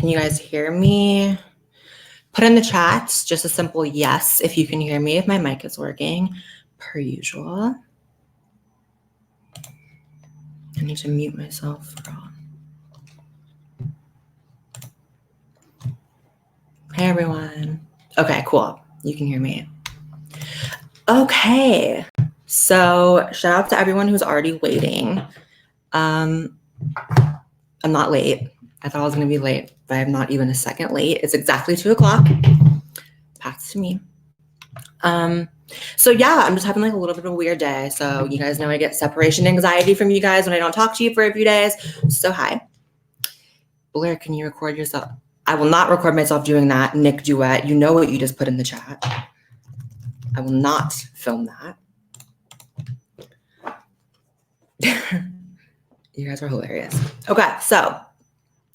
Can you guys hear me? Put in the chat just a simple yes if you can hear me, if my mic is working, per usual. I need to mute myself. Hey, everyone. Okay, cool. You can hear me. Okay. So shout out to everyone who's already waiting. I'm not late. I thought I was going to be late, but I'm not even a second late. It's exactly 2 o'clock. Pass to me. So yeah, I'm just having like a little bit of a weird day. So you guys know I get separation anxiety from you guys when I don't talk to you for a few days. So hi. Blair, can you record yourself? I will not record myself doing that. Nick Duet, you know what you just put in the chat. I will not film that. You guys are hilarious. Okay, so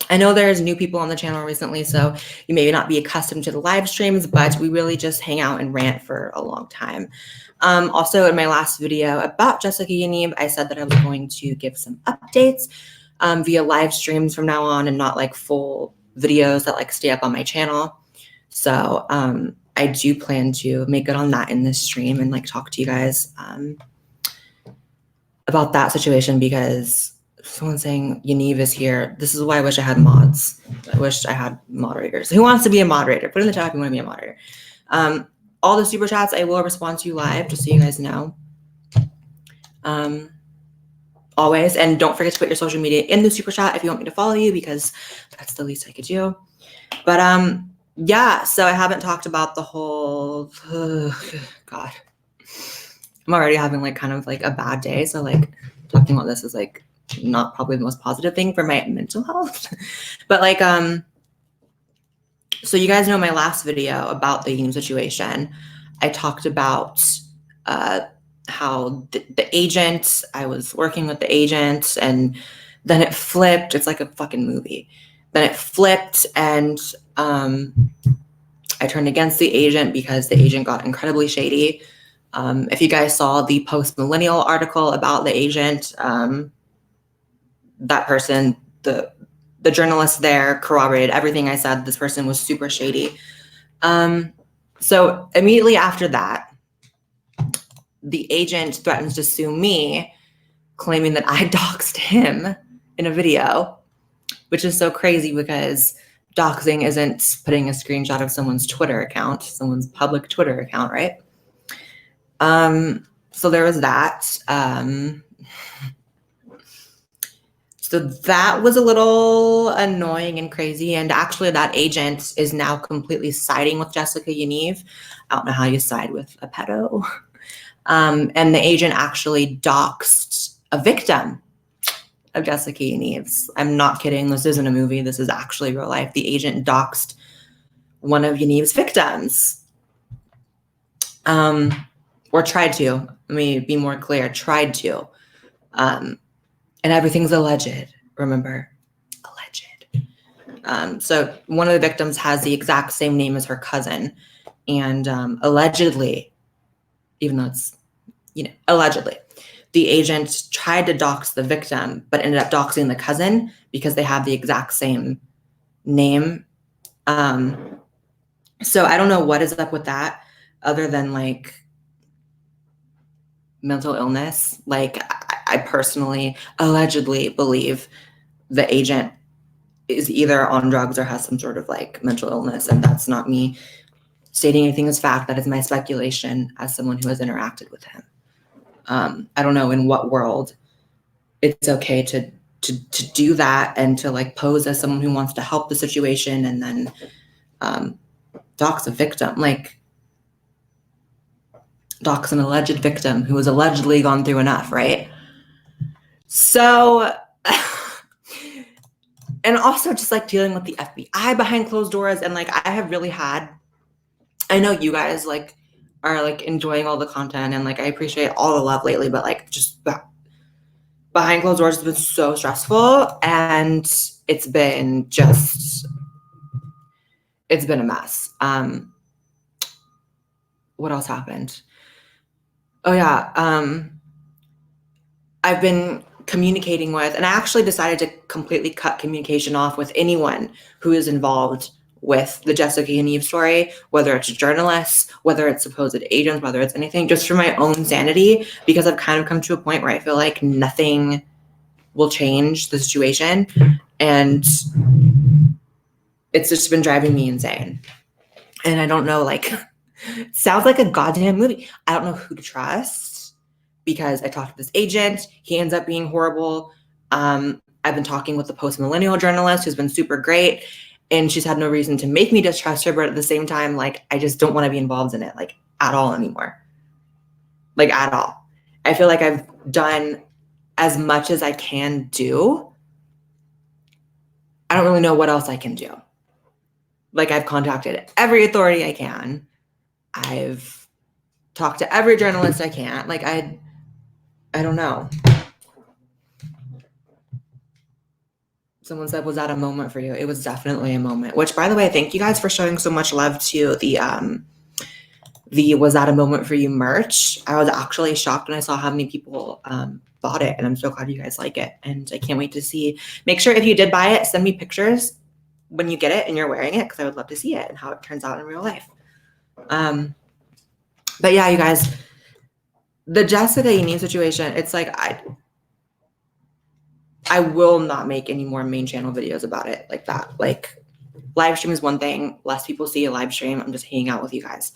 I know there's new people on the channel recently, so you may not be accustomed to the live streams, but we really just hang out and rant for a long time. Also, in my last video about Jessica Yaniv, I said that I was going to give some updates via live streams from now on and not like full videos that like stay up on my channel. So I do plan to make good on that in this stream and like talk to you guys about that situation, because someone's saying Yaniv is here. This is why I wish I had mods. I wish I had moderators. Who wants to be a moderator? Put in the chat if you want to be a moderator. All the super chats I will respond to live, just so you guys know. Always. And don't forget to put your social media in the super chat if you want me to follow you, because that's the least I could do. But yeah, so I haven't talked about the whole, God. I'm already having like kind of like a bad day. So like talking about this is like not probably the most positive thing for my mental health. But like, so you guys know my last video about the Yaniv situation. I talked about how the agent, I was working with the agent, and then it flipped. It's like a fucking movie. Then it flipped, and I turned against the agent because the agent got incredibly shady. If you guys saw the Post-Millennial article about the agent, that person, the journalist there corroborated everything I said. This person was super shady. So immediately after that, the agent threatens to sue me, claiming that I doxed him in a video, which is so crazy because doxing isn't putting a screenshot of someone's Twitter account, someone's public Twitter account, right? So there was that. So that was a little annoying and crazy. And actually that agent is now completely siding with Jessica Yaniv. I don't know how you side with a pedo. And the agent actually doxed a victim of Jessica Yaniv's. I'm not kidding. This isn't a movie. This is actually real life. The agent doxed one of Yaniv's victims. Or tried to. Let me be more clear. Tried to. And everything's alleged. Remember? Alleged. So one of the victims has the exact same name as her cousin. And allegedly, even though it's, allegedly, the agent tried to dox the victim, but ended up doxing the cousin because they have the exact same name. So I don't know what is up with that, other than like mental illness. Like I personally allegedly believe the agent is either on drugs or has some sort of like mental illness. And that's not me stating anything as fact. That is my speculation as someone who has interacted with him. I don't know in what world it's okay to do that and to like pose as someone who wants to help the situation and then dox a victim, like dox an alleged victim who has allegedly gone through enough, right? So, and also just like dealing with the FBI behind closed doors. And like, I have really had, I know you guys like are like enjoying all the content and like, I appreciate all the love lately, but like just behind closed doors has been so stressful, and it's been a mess. What else happened? Oh yeah. I've been communicating with, and I actually decided to completely cut communication off with anyone who is involved with the Jessica Yaniv story, whether it's journalists, whether it's supposed agents, whether it's anything, just for my own sanity, because I've kind of come to a point where I feel like nothing will change the situation. And it's just been driving me insane. And I don't know, like, sounds like a goddamn movie. I don't know who to trust because I talked to this agent. He ends up being horrible. I've been talking with the post-millennial journalist who's been super great. And she's had no reason to make me distrust her. But at the same time, like, I just don't want to be involved in it, like, at all anymore. Like, at all. I feel like I've done as much as I can do. I don't really know what else I can do. Like, I've contacted every authority I can. I've talked to every journalist I can. Like, I don't know. Someone said, was that a moment for you? It was definitely a moment, which, by the way, thank you guys for showing so much love to the Was That a Moment for You merch. I was actually shocked when I saw how many people bought it, and I'm so glad you guys like it. And I can't wait to see. Make sure if you did buy it, send me pictures when you get it and you're wearing it, because I would love to see it and how it turns out in real life. But yeah, you guys, the Jessica Yaniv situation, it's like I will not make any more main channel videos about it like that. Like, live stream is one thing. Less people see a live stream. I'm just hanging out with you guys.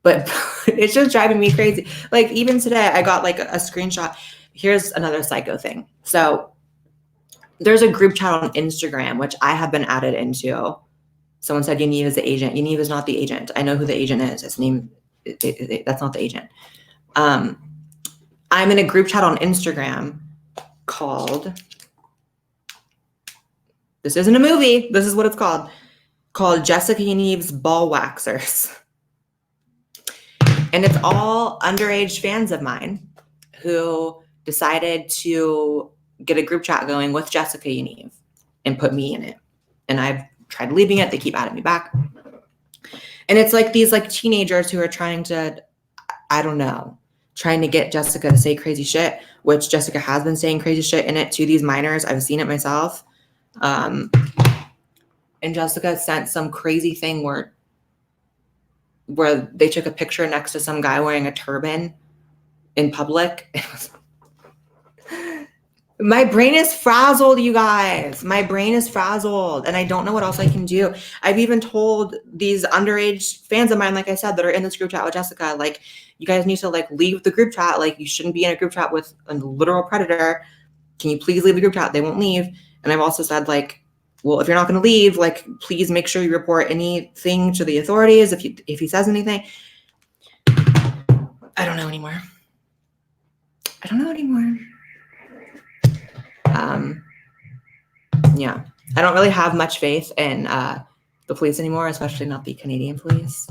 But it's just driving me crazy. Like, even today, I got like a screenshot. Here's another psycho thing. So there's a group chat on Instagram, which I have been added into. Someone said Yaniv is the agent. Yaniv is not the agent. I know who the agent is. His name, that's not the agent. I'm in a group chat on Instagram called, this isn't a movie, this is what it's called Jessica Yaniv's Ball Waxers. And it's all underage fans of mine who decided to get a group chat going with Jessica Yaniv and put me in it. And I've tried leaving it. They keep adding me back. And it's like these like teenagers who are trying to, I don't know, trying to get Jessica to say crazy shit, which Jessica has been saying crazy shit in it to these minors. I've seen it myself. And Jessica sent some crazy thing where they took a picture next to some guy wearing a turban in public. My brain is frazzled, you guys. My brain is frazzled, and I don't know what else I can do. I've even told these underage fans of mine, like I said, that are in this group chat with Jessica, like, you guys need to like leave the group chat. Like, you shouldn't be in a group chat with a literal predator. Can you please leave the group chat? They won't leave. And I've also said, like, well, if you're not going to leave, like, please make sure you report anything to the authorities if he says anything. I don't know anymore. Yeah, I don't really have much faith in the police anymore, especially not the Canadian police.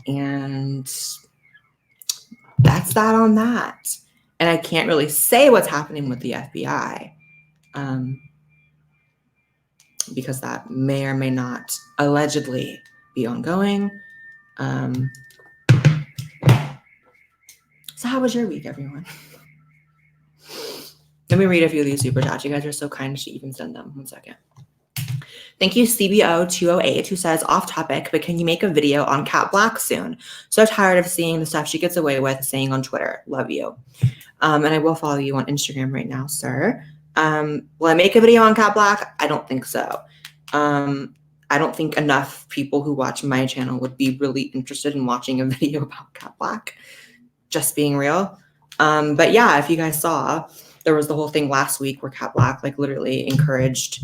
And that's that on that. And I can't really say what's happening with the FBI because that may or may not allegedly be ongoing. So how was your week, everyone? Let me read a few of these super chats. You guys are so kind to even send them. 1 second. Thank you, CBO208, who says, off topic, but can you make a video on Kat Black soon? So tired of seeing the stuff she gets away with saying on Twitter. Love you. And I will follow you on Instagram right now, sir. Will I make a video on Kat Black? I don't think so. I don't think enough people who watch my channel would be really interested in watching a video about Kat Black. Just being real. But yeah, if you guys saw, there was the whole thing last week where Kat Black like literally encouraged,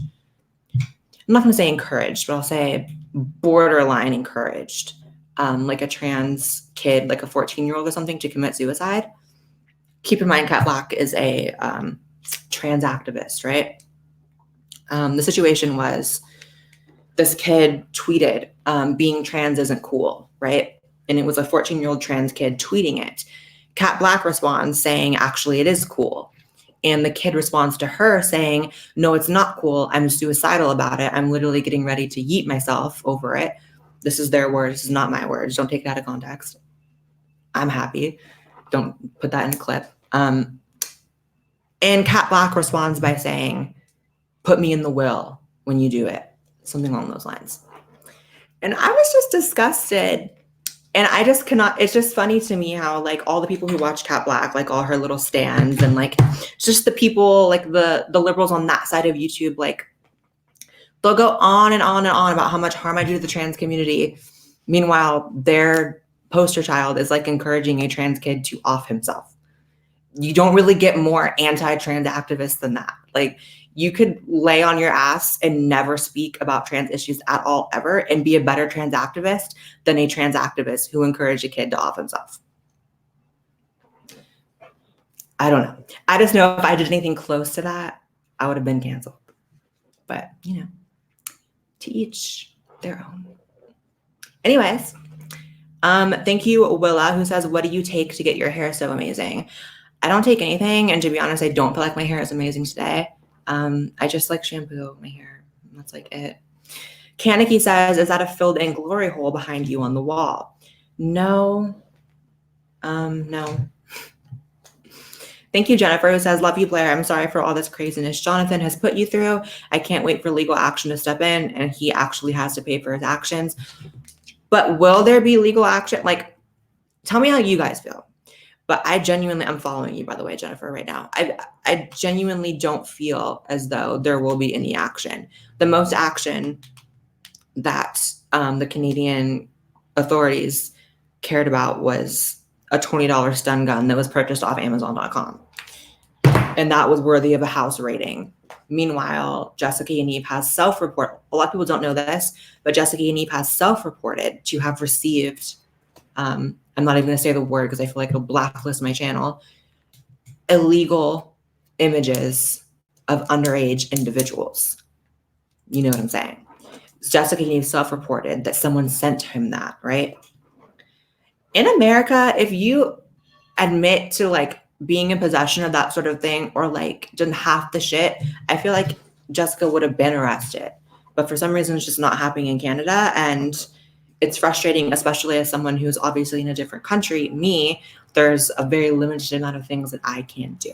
I'm not going to say encouraged, but I'll say borderline encouraged, like a trans kid, like a 14-year-old or something, to commit suicide. Keep in mind, Kat Black is a trans activist, right? The situation was this kid tweeted, being trans isn't cool, right? And it was a 14-year-old trans kid tweeting it. Kat Black responds saying, actually, it is cool. And the kid responds to her saying, no, it's not cool. I'm suicidal about it. I'm literally getting ready to yeet myself over it. This is their words. This is not my words. Don't take it out of context. I'm happy. Don't put that in a clip. And And Kat Black responds by saying, put me in the will when you do it. Something along those lines. And I was just disgusted. And I just cannot, it's just funny to me how like all the people who watch Kat Black, like all her little stands and like just the people, like the liberals on that side of YouTube, like they'll go on and on and on about how much harm I do to the trans community. Meanwhile, their poster child is like encouraging a trans kid to off himself. You don't really get more anti-trans activists than that. Like you could lay on your ass and never speak about trans issues at all ever and be a better trans activist than a trans activist who encouraged a kid to off himself. I don't know. I just know if I did anything close to that, I would have been canceled. But, you know, to each their own. Anyways, thank you, Willa, who says, what do you take to get your hair so amazing? I don't take anything. And to be honest, I don't feel like my hair is amazing today. I just like shampoo my hair. That's like it. Kaneki says, is that a filled in glory hole behind you on the wall? No. No. Thank you, Jennifer, who says, love you, Blair. I'm sorry for all this craziness Jonathan has put you through. I can't wait for legal action to step in, and he actually has to pay for his actions. But will there be legal action? Like, tell me how you guys feel. But I genuinely, I'm following you, by the way, Jennifer, right now. I genuinely don't feel as though there will be any action. The most action that the Canadian authorities cared about was a $20 stun gun that was purchased off Amazon.com. And that was worthy of a house rating. Meanwhile, Jessica Yaniv has self-reported. A lot of people don't know this, but Jessica Yaniv has self-reported to have received, I'm not even going to say the word because I feel like it'll blacklist my channel, illegal images of underage individuals. You know what I'm saying? Jessica Yaniv self-reported that someone sent him that, right? In America, if you admit to like being in possession of that sort of thing or like done half the shit, I feel like Jessica would have been arrested. But for some reason, it's just not happening in Canada. And it's frustrating, especially as someone who's obviously in a different country. Me, there's a very limited amount of things that I can do.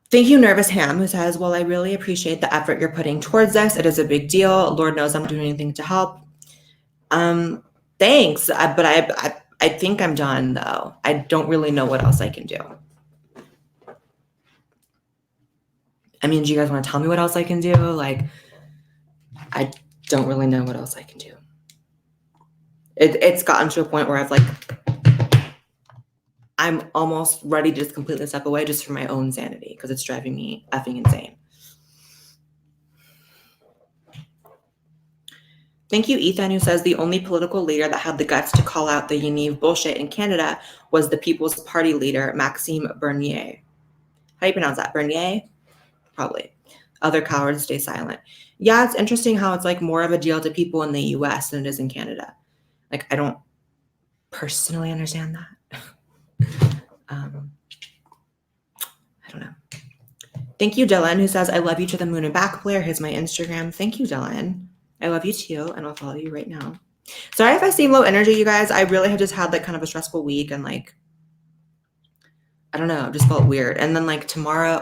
Thank you, Nervous Ham, who says, well, I really appreciate the effort you're putting towards this. It is a big deal. Lord knows I'm doing anything to help. Thanks. But I think I'm done, though. I don't really know what else I can do. I mean, do you guys want to tell me what else I can do? Like, I don't really know what else I can do. It's gotten to a point where I'm almost ready to just completely step away just for my own sanity because it's driving me effing insane. Thank you, Ethan, who says the only political leader that had the guts to call out the Yaniv bullshit in Canada was the People's Party leader, Maxime Bernier. How do you pronounce that? Bernier? Probably. Other cowards stay silent. Yeah, it's interesting how it's like more of a deal to people in the US than it is in Canada. Like, I don't personally understand that. I don't know. Thank you, Dylan, who says, I love you to the moon and back, Blair. Here's my Instagram. Thank you, Dylan. I love you too, and I'll follow you right now. Sorry if I seem low energy, you guys. I really have just had like kind of a stressful week and like, I don't know, just felt weird. And then like tomorrow,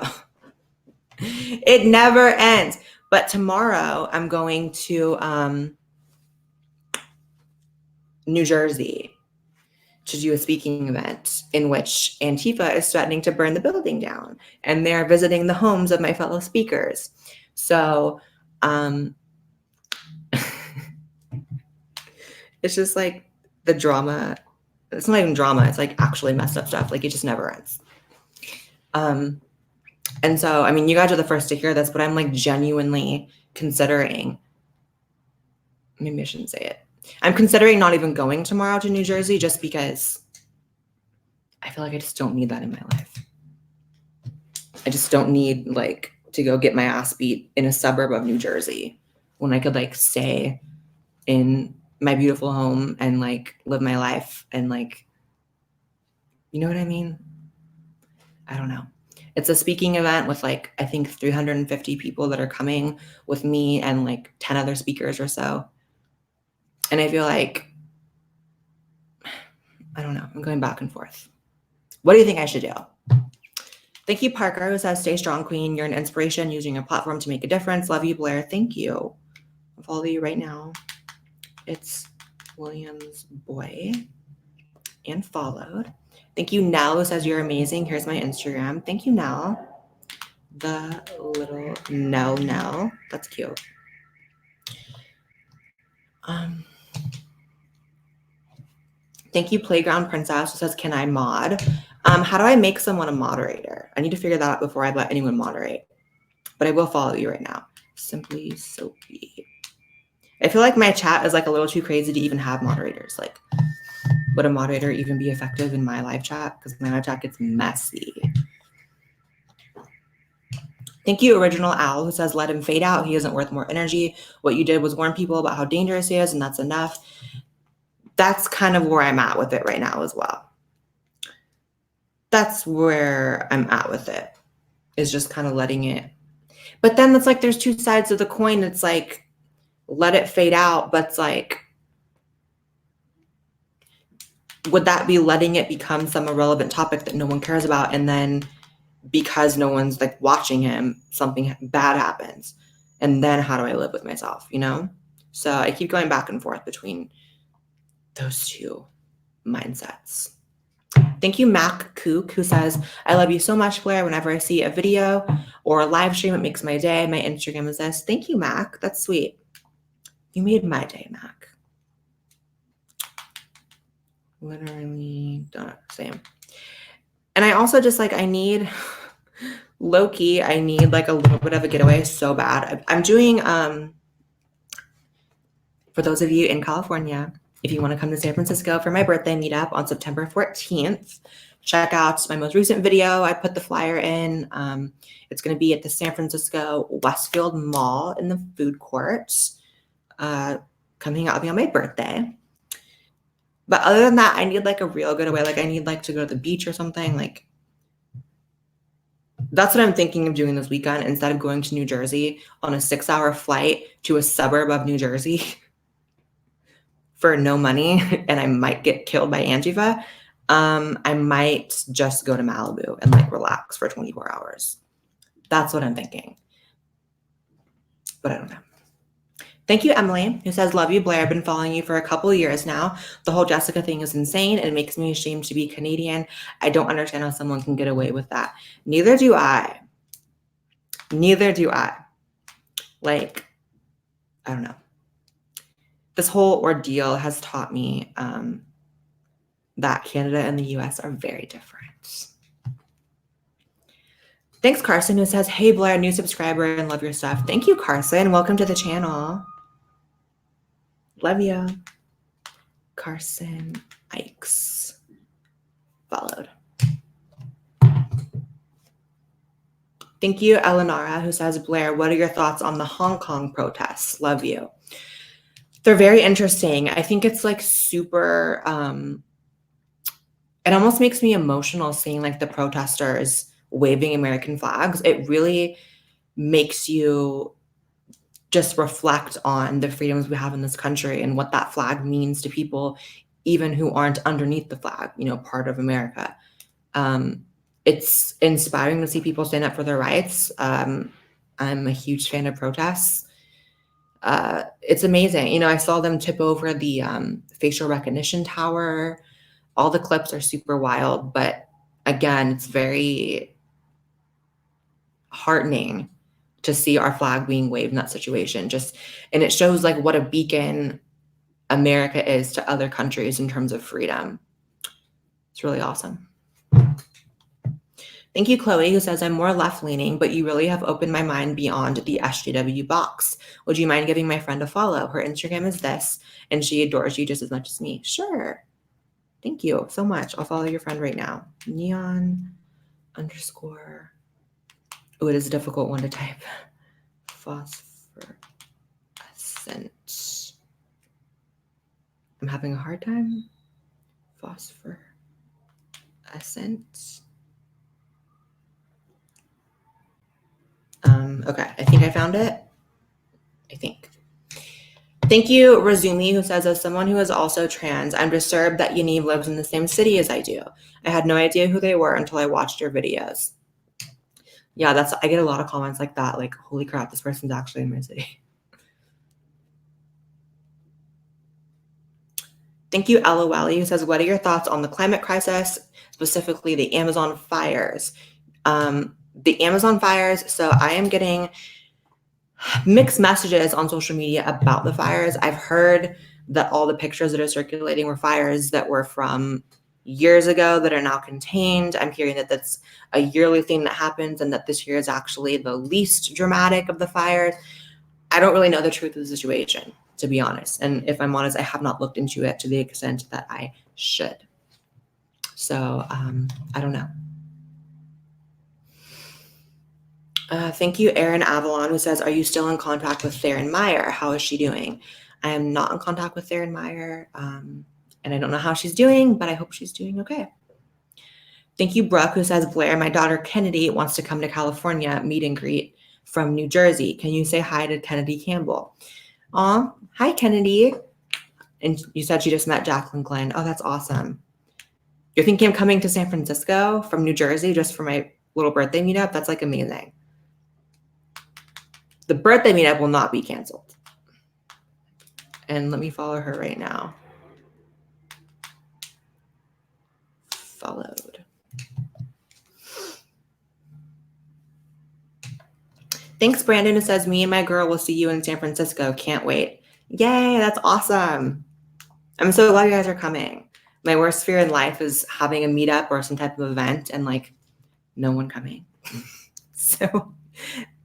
it never ends. But tomorrow I'm going to New Jersey to do a speaking event in which Antifa is threatening to burn the building down. And they're visiting the homes of my fellow speakers. So it's just like the drama. It's not even drama. It's like actually messed up stuff. Like it just never ends. And so, I mean, you guys are the first to hear this, but I'm like genuinely considering, maybe I shouldn't say it. I'm considering not even going tomorrow to New Jersey just because I feel like I just don't need that in my life. I just don't need like to go get my ass beat in a suburb of New Jersey when I could like stay in my beautiful home and like live my life and like, you know what I mean? I don't know. It's a speaking event with like, I think 350 people that are coming with me and like 10 other speakers or so. And I feel like, I don't know, I'm going back and forth. What do you think I should do? Thank you, Parker, who says, stay strong, queen. You're an inspiration using your platform to make a difference. Love you, Blair. Thank you. I'll follow you right now. It's Williams Boy and followed. Thank you, Nell, who says, you're amazing. Here's my Instagram. Thank you, Nell. The little Nell. That's cute. Thank you, Playground Princess, who says, can I mod? How do I make someone a moderator? I need to figure that out before I let anyone moderate. But I will follow you right now. Simply Sophie. I feel like my chat is like a little too crazy to even have moderators. Like, would a moderator even be effective in my live chat? Because my live chat gets messy. Thank you, Original Owl, who says, let him fade out. He isn't worth more energy. What you did was warn people about how dangerous he is, and that's enough. That's kind of where I'm at with it right now as well. That's where I'm at with it, is just kind of letting it. But then it's like there's two sides of the coin. It's like, let it fade out, but it's like, would that be letting it become some irrelevant topic that no one cares about? And then because no one's like watching him, something bad happens. And then how do I live with myself, you know? So I keep going back and forth between those two mindsets. Thank you, Mac Kook, who says, I love you so much, Blair. Whenever I see a video or a live stream, it makes my day. My Instagram is this. Thank you, Mac. That's sweet. You made my day, Mac. Literally, same. And I also just like, I need low-key, I need like a little bit of a getaway so bad. I'm doing, for those of you in California, if you want to come to San Francisco for my birthday meetup on September 14th, check out my most recent video. I put the flyer in. It's going to be at the San Francisco Westfield Mall in the food court. Coming out with me on my birthday. But other than that, I need like a real getaway. Like I need like to go to the beach or something. Like that's what I'm thinking of doing this weekend instead of going to New Jersey on a 6-hour flight to a suburb of New Jersey for no money, and I might get killed by Antifa. I might just go to Malibu and like relax for 24 hours. That's what I'm thinking. But I don't know. Thank you, Emily, who says, love you, Blair. I've been following you for a couple of years now. The whole Jessica thing is insane, and it makes me ashamed to be Canadian. I don't understand how someone can get away with that. Neither do I. Neither do I. Like, I don't know. This whole ordeal has taught me that Canada and the US are very different. Thanks, Carson, who says, hey, Blair, new subscriber and love your stuff. Thank you, Carson. Welcome to the channel. Love you. Carson Ikes. Followed. Thank you, Eleonora, who says, Blair, what are your thoughts on the Hong Kong protests? Love you. They're very interesting. I think it's like super, it almost makes me emotional seeing like the protesters waving American flags. It really makes you just reflect on the freedoms we have in this country and what that flag means to people, even who aren't underneath the flag, you know, part of America. It's inspiring to see people stand up for their rights. I'm a huge fan of protests. It's amazing. You know, I saw them tip over the facial recognition tower. All the clips are super wild, but again, it's very heartening to see our flag being waved in that situation. And it shows like what a beacon America is to other countries in terms of freedom. It's really awesome. Thank you, Chloe, who says, I'm more left-leaning, but you really have opened my mind beyond the SJW box. Would you mind giving my friend a follow? Her Instagram is this, and she adores you just as much as me. Sure. Thank you so much. I'll follow your friend right now. Neon _ Oh, it is a difficult one to type. Phosphorescent. I'm having a hard time. Phosphorescent. Okay, I think I found it. I think. Thank you, Razumi, who says, as someone who is also trans, I'm disturbed that Yaniv lives in the same city as I do. I had no idea who they were until I watched your videos. Yeah, I get a lot of comments like that. Like, holy crap, this person's actually in my city. Thank you, LOL, who says, what are your thoughts on the climate crisis, specifically the Amazon fires? The Amazon fires, so I am getting mixed messages on social media about the fires. I've heard that all the pictures that are circulating were fires that were from years ago that are now contained. I'm hearing that that's a yearly thing that happens and that this year is actually the least dramatic of the fires. I don't really know the truth of the situation, to be honest. And if I'm honest, I have not looked into it to the extent that I should. So I don't know. Thank you, Erin Avalon, who says, are you still in contact with Theron Meyer? How is she doing? I am not in contact with Theron Meyer, and I don't know how she's doing, but I hope she's doing okay. Thank you, Brooke, who says, Blair, my daughter Kennedy wants to come to California, meet and greet from New Jersey. Can you say hi to Kennedy Campbell? Aw, hi, Kennedy. And you said she just met Jacqueline Glenn. Oh, that's awesome. You're thinking of coming to San Francisco from New Jersey just for my little birthday meetup? That's like amazing. The birthday meetup will not be canceled. And let me follow her right now. Followed. Thanks, Brandon, who says, me and my girl will see you in San Francisco. Can't wait. Yay, that's awesome. I'm so glad you guys are coming. My worst fear in life is having a meetup or some type of event and like no one coming. So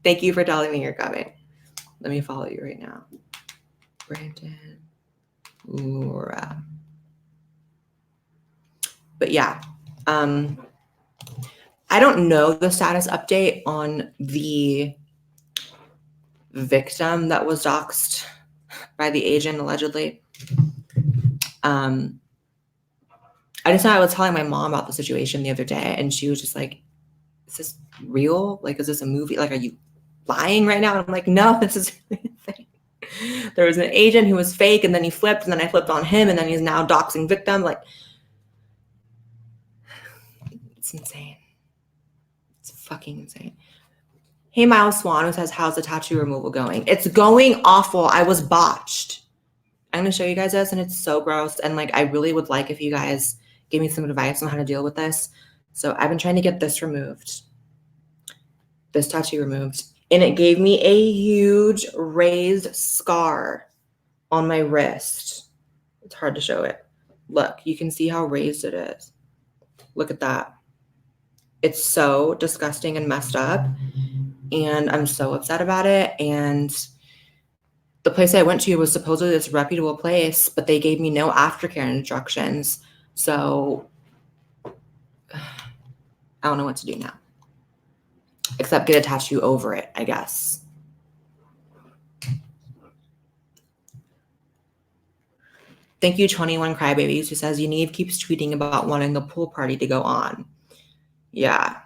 thank you for telling me you're coming. Let me follow you right now. Brandon, Laura. But yeah, I don't know the status update on the victim that was doxxed by the agent allegedly. I just know I was telling my mom about the situation the other day, and she was just like, is this real? Like, is this a movie? Like, are you lying right now? And I'm like, no, this is really a thing. There was an agent who was fake, and then he flipped, and then I flipped on him, and then he's now doxing victim. Like, it's insane. It's fucking insane. Hey, Miles Swan, who says, how's the tattoo removal going? It's going awful. I was botched. I'm going to show you guys this, and it's so gross. And like, I really would like if you guys give me some advice on how to deal with this. So I've been trying to get this removed. This tattoo removed. And it gave me a huge raised scar on my wrist. It's hard to show it. Look, you can see how raised it is. Look at that. It's so disgusting and messed up. And I'm so upset about it. And the place I went to was supposedly this reputable place, but they gave me no aftercare instructions. So I don't know what to do now. Except get a tattoo over it, I guess. Thank you, 21 Crybabies, who says, Yaniv keeps tweeting about wanting the pool party to go on. Yeah.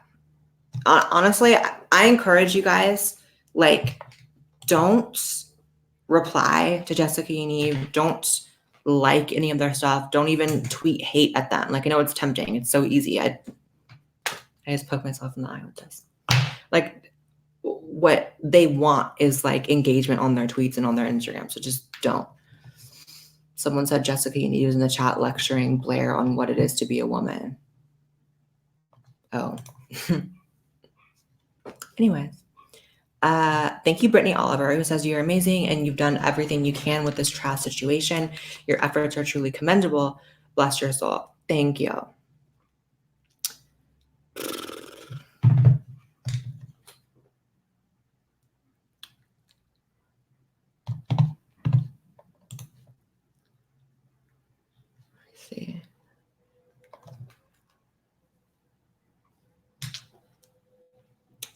Honestly, I encourage you guys, like, don't reply to Jessica Yaniv. Don't like any of their stuff. Don't even tweet hate at them. Like, I know it's tempting. It's so easy. I just poke myself in the eye with this. Like, what they want is like engagement on their tweets and on their Instagram. So just don't. Someone said Jessica Yaniv was in the chat lecturing Blair on what it is to be a woman. Oh. Anyways. Thank you, Brittany Oliver, who says, you're amazing and you've done everything you can with this trash situation. Your efforts are truly commendable. Bless your soul. Thank you. Let's see.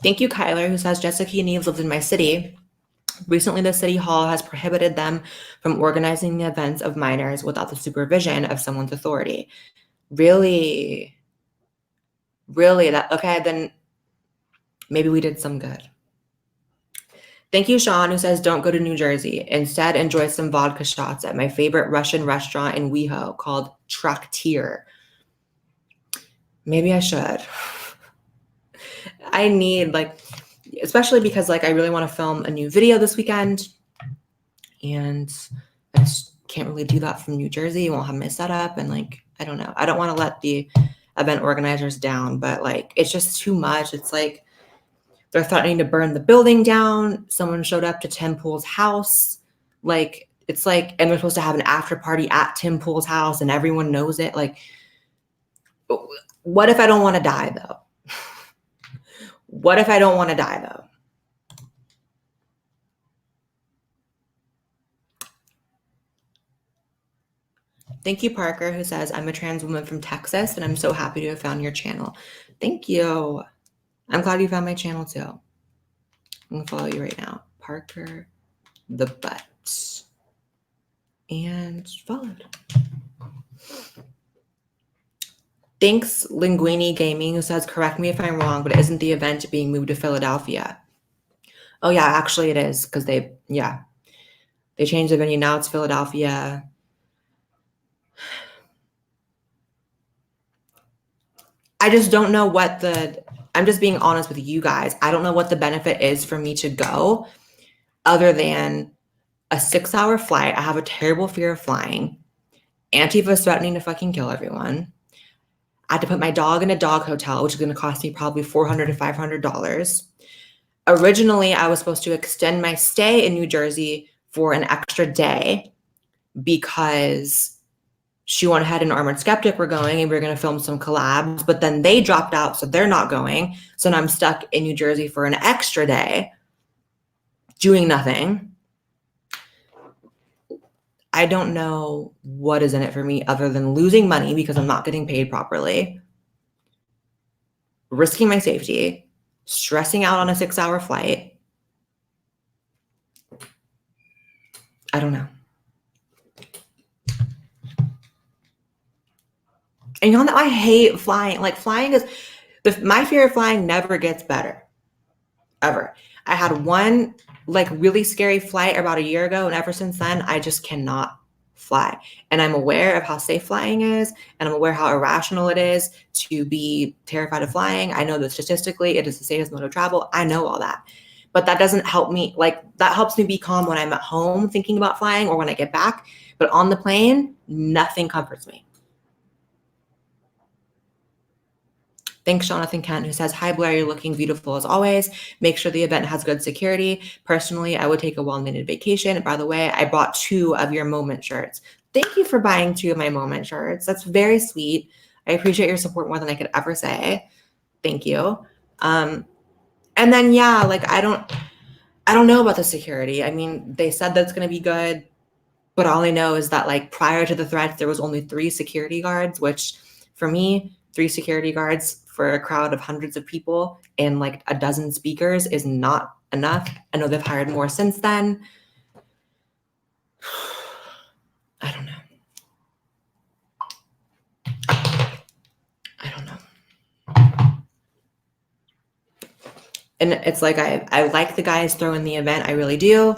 Thank you, Kyler, who says, Jessica Yaniv lives in my city. Recently, the city hall has prohibited them from organizing the events of minors without the supervision of someone's authority. Really? Really? Okay, then maybe we did some good. Thank you, Sean, who says, don't go to New Jersey. Instead, enjoy some vodka shots at my favorite Russian restaurant in WeHo called Traktir. Maybe I should. I need, like, especially because, like, I really want to film a new video this weekend. And I just can't really do that from New Jersey. I won't have my setup. And, like, I don't know. I don't want to let the event organizers down, but, like, it's just too much. It's like they're threatening to burn the building down. Someone showed up to Tim Pool's house. Like, it's like, and they're supposed to have an after party at Tim Pool's house and everyone knows it. Like, what if I don't want to die, though? What if I don't want to die, though? Thank you, Parker, who says, I'm a trans woman from Texas, and I'm so happy to have found your channel. Thank you. I'm glad you found my channel, too. I'm going to follow you right now. Parker the Butt. And followed. Thanks, Linguini Gaming, who says, correct me if I'm wrong, but isn't the event being moved to Philadelphia? Oh, yeah, actually it is, because they changed the venue. Now it's Philadelphia. I just don't know what I'm just being honest with you guys. I don't know what the benefit is for me to go other than a 6-hour flight. I have a terrible fear of flying. Antifa's threatening to fucking kill everyone. I had to put my dog in a dog hotel, which is going to cost me probably $400 to $500. Originally, I was supposed to extend my stay in New Jersey for an extra day because She Went Ahead and Armored Skeptic were going, and we were going to film some collabs, but then they dropped out, so they're not going. So now I'm stuck in New Jersey for an extra day doing nothing. I don't know what is in it for me other than losing money because I'm not getting paid properly, risking my safety, stressing out on a 6-hour flight. I don't know. And you know that I hate flying. Like, flying is my fear of flying never gets better, ever. I had one like really scary flight about a year ago, and ever since then, I just cannot fly. And I'm aware of how safe flying is, and I'm aware how irrational it is to be terrified of flying. I know that statistically, it is the safest mode of travel. I know all that. But that doesn't help me. Like, that helps me be calm when I'm at home thinking about flying or when I get back. But on the plane, nothing comforts me. Thanks, Jonathan Kent, who says, hi, Blair, you're looking beautiful as always. Make sure the event has good security. Personally, I would take a well-needed vacation. By the way, I bought 2 of your Moment shirts. Thank you for buying 2 of my Moment shirts. That's very sweet. I appreciate your support more than I could ever say. Thank you. And then, yeah, like, I don't know about the security. I mean, they said that's going to be good, but all I know is that, like, prior to the threats, there was only 3 security guards, which for me, 3 security guards for a crowd of hundreds of people and like a dozen speakers is not enough. I know they've hired more since then. I don't know. And it's like, I like the guys throwing the event. I really do.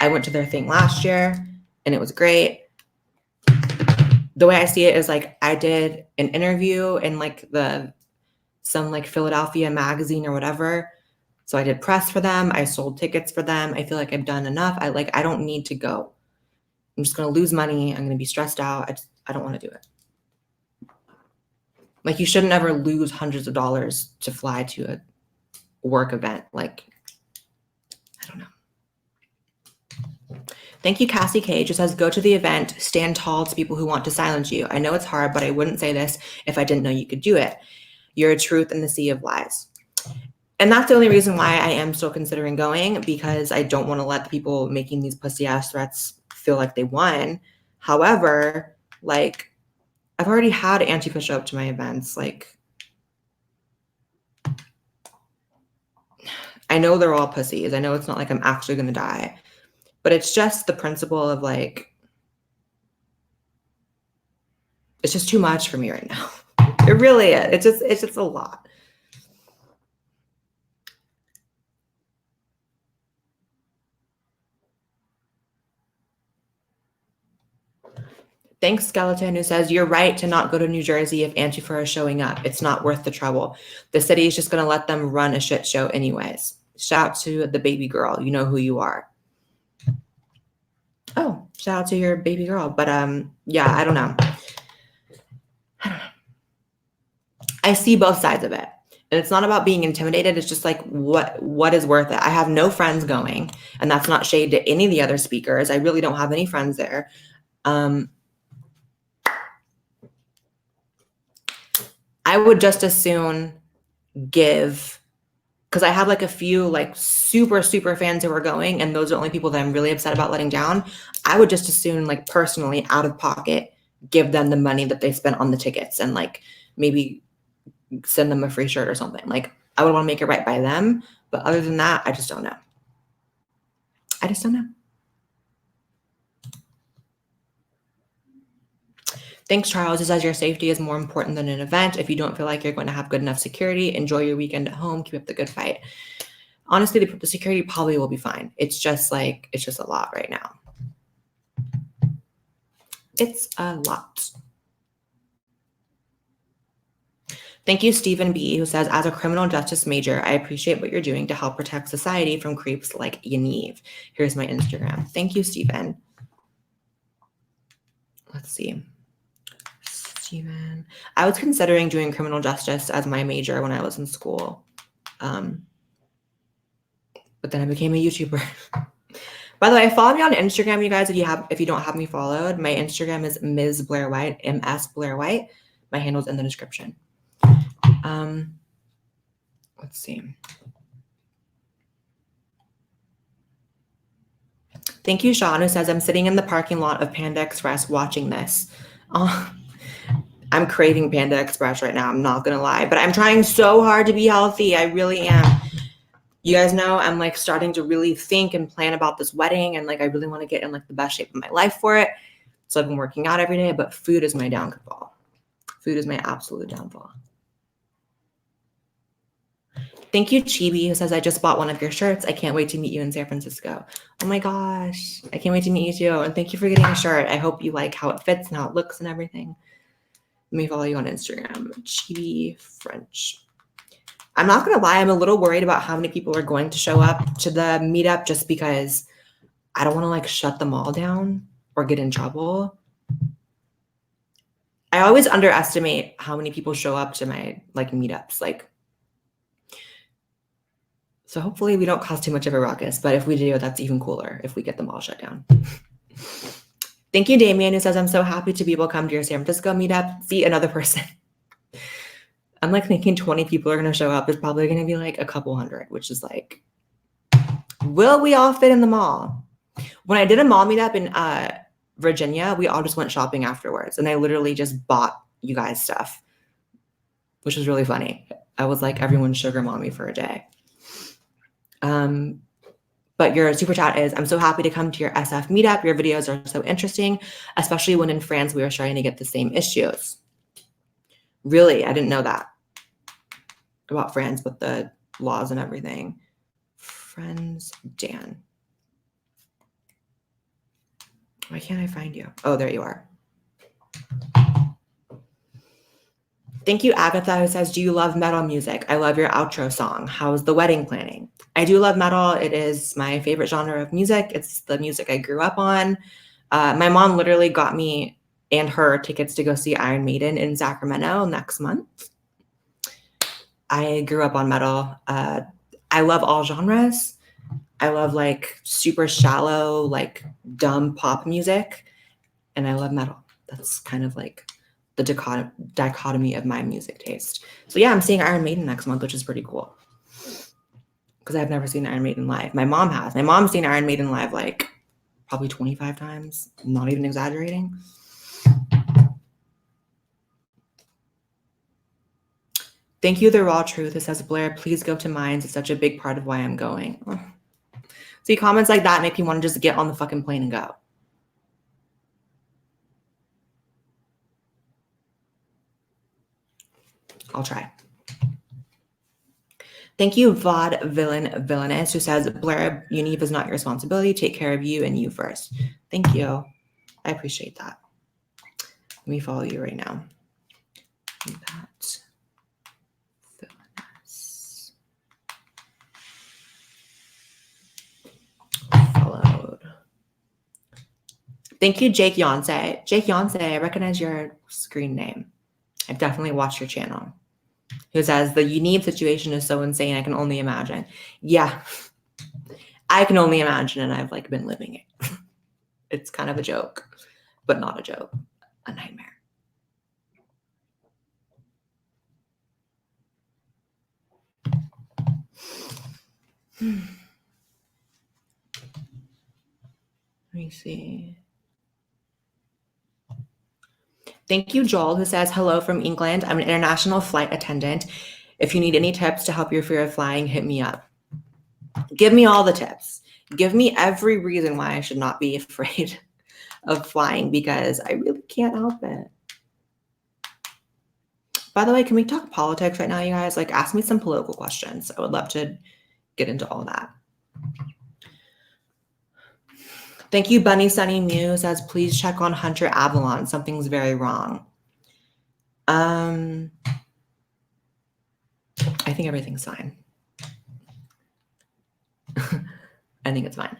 I went to their thing last year and it was great. The way I see it is like, I did an interview in like some like Philadelphia magazine or whatever. So I did press for them. I sold tickets for them. I feel like I've done enough. I don't need to go. I'm just going to lose money. I'm going to be stressed out. I don't want to do it. Like, you shouldn't ever lose hundreds of dollars to fly to a work event. Like, I don't know. Thank you, Cassie Cage. It says, go to the event, stand tall to people who want to silence you. I know it's hard, but I wouldn't say this if I didn't know you could do it. You're a truth in the sea of lies. And that's the only reason why I am still considering going, because I don't want to let the people making these pussy ass threats feel like they won. However, like, I've already had Antifa show up to my events. Like, I know they're all pussies. I know it's not like I'm actually going to die, but it's just the principle of like, it's just too much for me right now. It really is. It's just a lot. Thanks, Skeleton, who says, you're right to not go to New Jersey if Antifa is showing up. It's not worth the trouble. The city is just going to let them run a shit show anyways. Shout out to the baby girl. You know who you are. Oh, shout out to your baby girl. But yeah, I don't know. I see both sides of it. And it's not about being intimidated. It's just like, what is worth it? I have no friends going, and that's not shade to any of the other speakers. I really don't have any friends there. I would just as soon give, because I have like a few like super fans who are going, and those are the only people that I'm really upset about letting down. I would just as soon, like, personally, out of pocket, give them the money that they spent on the tickets and like maybe send them a free shirt or something. Like, I would want to make it right by them. But other than that, I just don't know. I just don't know. Thanks, Charles. It says your safety is more important than an event. If you don't feel like you're going to have good enough security, enjoy your weekend at home. Keep up the good fight. Honestly, the security probably will be fine. It's just like, it's just a lot right now. It's a lot. Thank you, Stephen B., who says, as a criminal justice major, I appreciate what you're doing to help protect society from creeps like Yaniv. Here's my Instagram. Thank you, Stephen. Let's see. Stephen. I was considering doing criminal justice as my major when I was in school. But then I became a YouTuber. By the way, follow me on Instagram, you guys, if you don't have me followed. My Instagram is Ms. Blair White, MS Blair White. My handle's in the description. Let's see. Thank you, Sean, who says, I'm sitting in the parking lot of Panda Express watching this. Oh, I'm craving Panda Express right now. I'm not going to lie, but I'm trying so hard to be healthy. I really am. You guys know I'm like starting to really think and plan about this wedding, and like I really want to get in like the best shape of my life for it. So I've been working out every day, but food is my downfall. Food is my absolute downfall. Thank you, Chibi, who says, I just bought one of your shirts. I can't wait to meet you in San Francisco. Oh my gosh. I can't wait to meet you too. And thank you for getting a shirt. I hope you like how it fits and how it looks and everything. Let me follow you on Instagram. Chibi French. I'm not going to lie. I'm a little worried about how many people are going to show up to the meetup, just because I don't want to like shut them all down or get in trouble. I always underestimate how many people show up to my like meetups. Like, so hopefully we don't cause too much of a ruckus, but if we do, that's even cooler if we get them all shut down. Thank you, Damien, who says, I'm so happy to be able to come to your San Francisco meetup. See, another person. I'm like thinking 20 people are going to show up. There's probably going to be like a couple hundred, which is like, will we all fit in the mall? When I did a mall meetup in Virginia, we all just went shopping afterwards, and I literally just bought you guys stuff, which was really funny. I was like everyone's sugar mommy for a day. But your super chat is, I'm so happy to come to your SF meetup. Your videos are so interesting, especially when in France we are trying to get the same issues. Really? I didn't know that about France with the laws and everything. Friends, Dan. Why can't I find you? Oh, there you are. Thank you, Agatha, who says, do you love metal music? I love your outro song. How's the wedding planning? I do love metal. It is my favorite genre of music. It's the music I grew up on. My mom literally got me and her tickets to go see Iron Maiden in Sacramento next month. I grew up on metal. I love all genres. I love like super shallow, like dumb pop music. And I love metal. That's kind of like the dichotomy of my music taste. So yeah, I'm seeing Iron Maiden next month, which is pretty cool. Because I've never seen Iron Maiden live. My mom has. My mom's seen Iron Maiden live like probably 25 times. I'm not even exaggerating. Thank you, The Raw Truth. It says, Blair, please go to Mines. It's such a big part of why I'm going. See, comments like that make me want to just get on the fucking plane and go. I'll try. Thank you, Vod Villainous, who says, Blair, Yaniv is not your responsibility. Take care of you and you first. Thank you. I appreciate that. Let me follow you right now. That Phyllis followed. Thank you, Jake Yonsei. Jake Yonsei, I recognize your screen name. I've definitely watched your channel. Who says the Univ situation is so insane, I can only imagine. Yeah, I can only imagine, and I've like been living it. It's kind of a joke, but not a joke, a nightmare. Let me see. Thank you, Joel, who says, hello from England. I'm an international flight attendant. If you need any tips to help your fear of flying, hit me up. Give me all the tips. Give me every reason why I should not be afraid of flying, because I really can't help it. By the way, can we talk politics right now, you guys? Like, ask me some political questions. I would love to get into all that. Thank you, Bunny Sunny Mew says, please check on Hunter Avalon. Something's very wrong. I think everything's fine. I think it's fine.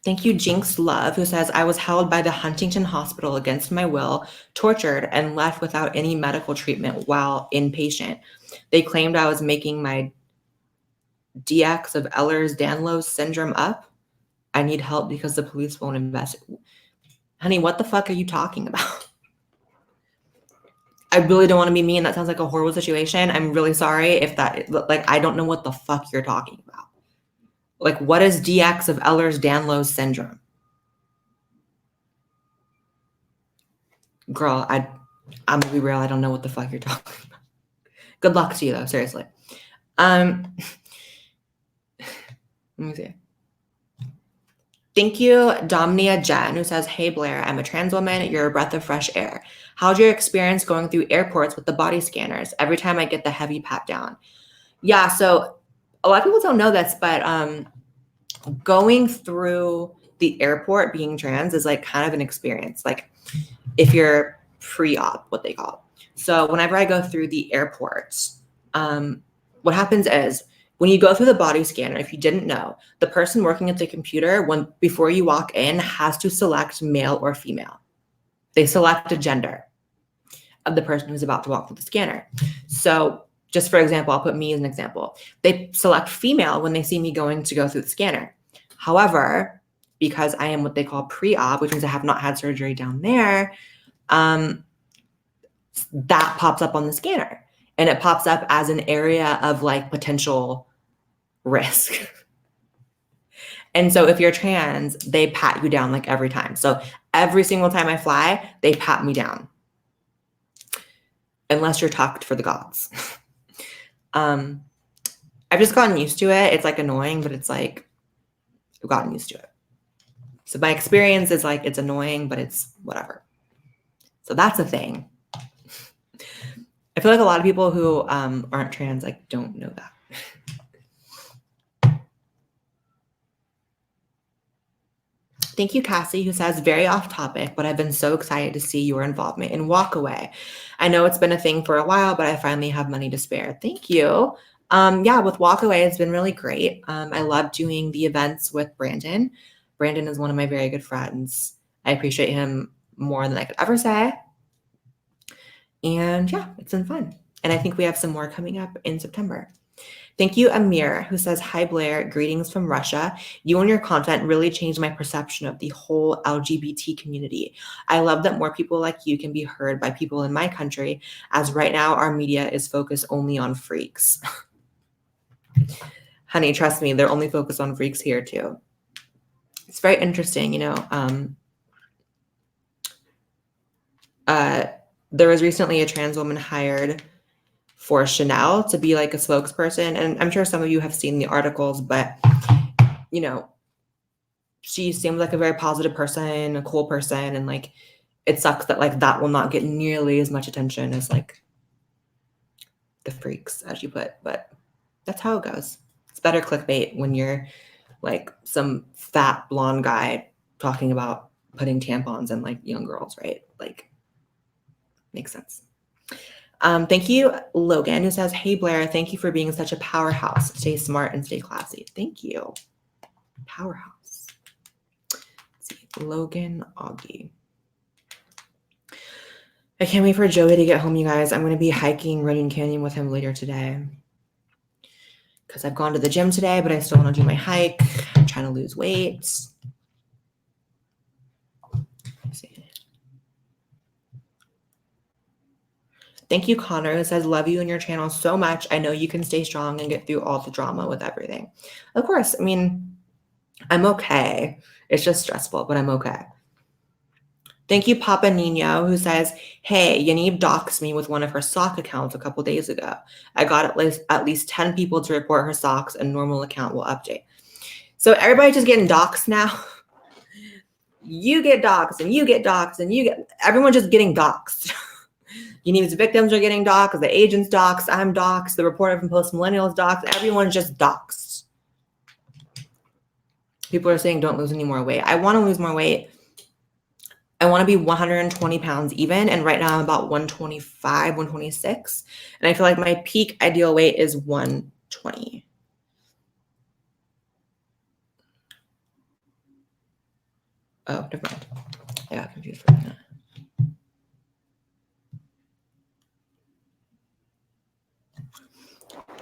Thank you, Jinx Love, who says, I was held by the Huntington Hospital against my will, tortured, and left without any medical treatment while inpatient. They claimed I was making my DX of Ehlers-Danlos syndrome up. I need help because the police won't investigate. Honey, what the fuck are you talking about? I really don't want to be mean. That sounds like a horrible situation. I'm really sorry if that, like, I don't know what the fuck you're talking about. Like, what is DX of Ehlers-Danlos syndrome? Girl, I'm gonna be real. I don't know what the fuck you're talking about. Good luck to you, though. Seriously. Let me see. Thank you, Domnia Jen, who says, hey, Blair, I'm a trans woman. You're a breath of fresh air. How's your experience going through airports with the body scanners? Every time I get the heavy pat down. Yeah, so a lot of people don't know this, but going through the airport being trans is like kind of an experience. Like if you're pre-op, what they call it. So whenever I go through the airport, what happens is, when you go through the body scanner, if you didn't know, the person working at the computer, before you walk in, has to select male or female. They select a gender of the person who's about to walk through the scanner. So just for example, I'll put me as an example. They select female when they see me going to go through the scanner. However, because I am what they call pre-op, which means I have not had surgery down there, that pops up on the scanner. And it pops up as an area of like potential risk. And so if you're trans, they pat you down like every time. So every single time I fly, they pat me down. Unless you're tucked for the gods. I've just gotten used to it. It's like annoying, but it's like I've gotten used to it. So my experience is like it's annoying, but it's whatever. So that's a thing. I feel like a lot of people who aren't trans like don't know that. Thank you, Cassie, who says, very off topic, but I've been so excited to see your involvement in Walkaway. I know it's been a thing for a while, but I finally have money to spare. Thank you. Yeah, with Walkaway, it's been really great. I love doing the events with Brandon. Brandon is one of my very good friends. I appreciate him more than I could ever say. And yeah, it's been fun. And I think we have some more coming up in September. Thank you, Amir, who says, hi, Blair, greetings from Russia. You and your content really changed my perception of the whole LGBT community. I love that more people like you can be heard by people in my country, as right now our media is focused only on freaks. Honey, trust me, they're only focused on freaks here too. It's very interesting, you know. There was recently a trans woman hired for Chanel to be like a spokesperson. And I'm sure some of you have seen the articles, but you know, she seems like a very positive person, a cool person. And like, it sucks that like that will not get nearly as much attention as like the freaks, as you put, but that's how it goes. It's better clickbait when you're like some fat blonde guy talking about putting tampons in like young girls, right? Like, makes sense. Thank you, Logan, who says, hey, Blair, thank you for being such a powerhouse. Stay smart and stay classy. Thank you. Powerhouse. Let's see. Logan Augie. I can't wait for Joey to get home, you guys. I'm going to be hiking Runyon Canyon with him later today. Because I've gone to the gym today, but I still want to do my hike. I'm trying to lose weight. Let's see. Thank you, Connor, who says, love you and your channel so much. I know you can stay strong and get through all the drama with everything. Of course. I mean, I'm okay. It's just stressful, but I'm okay. Thank you, Papa Nino, who says, hey, Yaniv doxed me with one of her sock accounts a couple days ago. I got at least 10 people to report her socks, and normal account will update. So everybody's just getting doxed now. You get doxed, and you get doxed, and everyone's just getting doxed. Yaniv's victims are getting doxed, the agent's doxed, I'm doxed, the reporter from Post Millennials doxed, everyone's just doxed. People are saying don't lose any more weight. I want to lose more weight. I want to be 120 pounds even. And right now I'm about 125, 126. And I feel like my peak ideal weight is 120. Oh, never mind. I got confused for a minute.